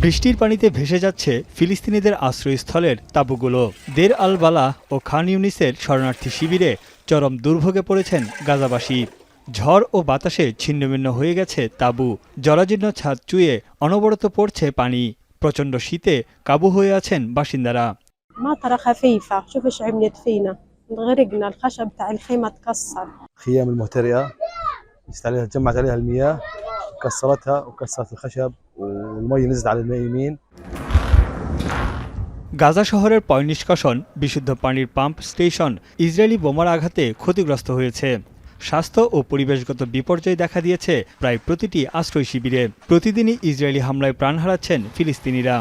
বৃষ্টির পানিতে ভেসে যাচ্ছে ফিলিস্তিনিদের আশ্রয়স্থলের তাঁবুগুলো। দের আল বালাহ ও খান ইউনিসের শরণার্থী শিবিরে চরম দুর্ভোগে পড়েছেন গাজাবাসী। ঝড় ও বাতাসে ছিন্নভিন্ন হয়ে গেছে তাঁবু, জরাজীর্ণ ছাদ চুয়ে অনবরত পড়ছে পানি। প্রচণ্ড শীতে কাবু হয়ে আছেন বাসিন্দারা। مطرة خفيفة، شوف ايش عملت فينا، غرقنا، الخشب تاع الخيمة تكسر. خيام المهترئة جمعت عليها المياه كسرتها وكسرت الخشب والمي نزلت على النايمين। গাজা শহরের পয় নিষ্কাশন, বিশুদ্ধ পানির পাম্প স্টেশন ইসরায়েলি বোমার আঘাতে ক্ষতিগ্রস্ত হয়েছে। স্বাস্থ্য ও পরিবেশগত বিপর্যয় দেখা দিয়েছে প্রায় প্রতিটি আশ্রয় শিবিরে। প্রতিদিনই ইসরায়েলি হামলায় প্রাণ হারাচ্ছেন ফিলিস্তিনিরা।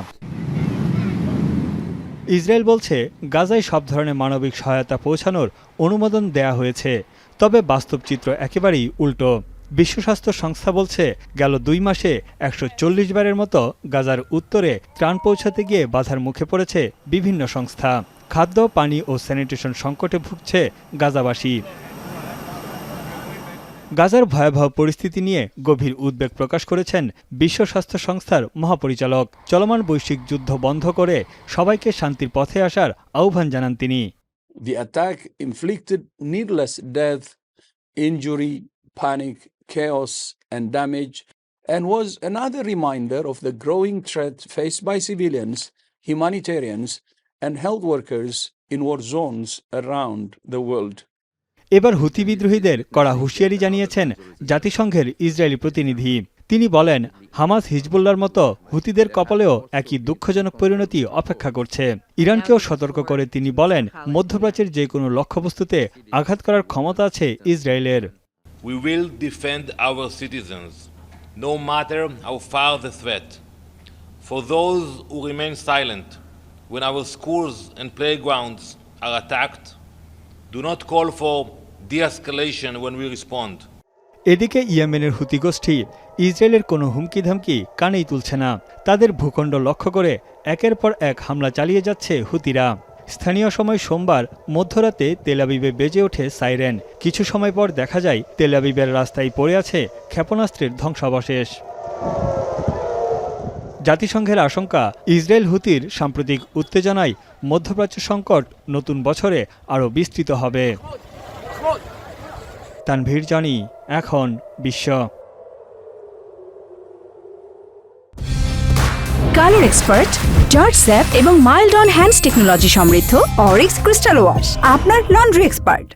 ইসরায়েল বলছে গাজায় সব ধরনের মানবিক সহায়তা পৌঁছানোর অনুমোদন দেয়া হয়েছে, তবে বাস্তব চিত্র একেবারেই উল্টো। বিশ্ব স্বাস্থ্য সংস্থা বলছে গেল 2 মাসে 140 বারের মতো গাজার উত্তরে ত্রাণ পৌঁছাতে গিয়ে বাধার মুখে পড়েছে বিভিন্ন সংস্থা। খাদ্য, পানি ও স্যানিটেশন সংকটে ভুগছে গাজাবাসী। গাজার ভয়াবহ পরিস্থিতি নিয়ে গভীর উদ্বেগ প্রকাশ করেছেন বিশ্ব স্বাস্থ্য সংস্থার মহাপরিচালক। চলমান বৈশ্বিক যুদ্ধ বন্ধ করে সবাইকে শান্তির পথে আসার আহ্বান জানান তিনি। The attack inflicted needless death, injury, panic, chaos and damage, and was another reminder of the growing threat faced by civilians, humanitarians and health workers in war zones around the world. এবার হুতি বিদ্রোহীদের কড়া হুঁশিয়ারি জানিয়েছেন জাতিসংঘের Israeli প্রতিনিধি। তিনি বলেন, Hamas, হিজবুল্লাহর মতো হুতিদের কপালেও একই দুঃখজনক পরিণতি অপেক্ষা করছে। ইরানকেও সতর্ক করে তিনি বলেন, মধ্যপ্রাচ্যের যে কোনো লক্ষ্যবস্তুতে আঘাত করার ক্ষমতা আছে ইসরায়েলের। We will defend our citizens, no matter how far the threat. For those who remain silent when our schools and playgrounds are attacked, do not call for de-escalation when we respond. এদিকে ইয়েমেনের হুতি গোষ্ঠী ইসরায়েলের কোনো হুমকি ধামকি কানেই তুলছে না। তাদের ভূখণ্ড লক্ষ্য করে একের পর এক হামলা চালিয়ে যাচ্ছে হুতিরা। স্থানীয় সময় সোমবার মধ্যরাতে তেল আবিবে বেজে ওঠে সাইরেন। কিছু সময় পর দেখা যায় তেল আবিবের রাস্তায় পড়ে আছে ক্ষেপণাস্ত্রের ধ্বংসাবশেষ। জাতিসংঘের আশঙ্কা, ইসরায়েল হুতির সাম্প্রতিক উত্তেজনায় মধ্যপ্রাচ্য সংকট নতুন বছরে আরও বিস্তৃত হবে। তানভীর জানি, এখন বিশ্ব। কালার এক্সপার্ট, জর্জ স্যাপ এবং মাইল্ড অন হ্যান্ডস টেকনোলজি সমৃদ্ধ অরিক্স ক্রিস্টাল ওয়াশ আপনার লন্ড্রি এক্সপার্ট।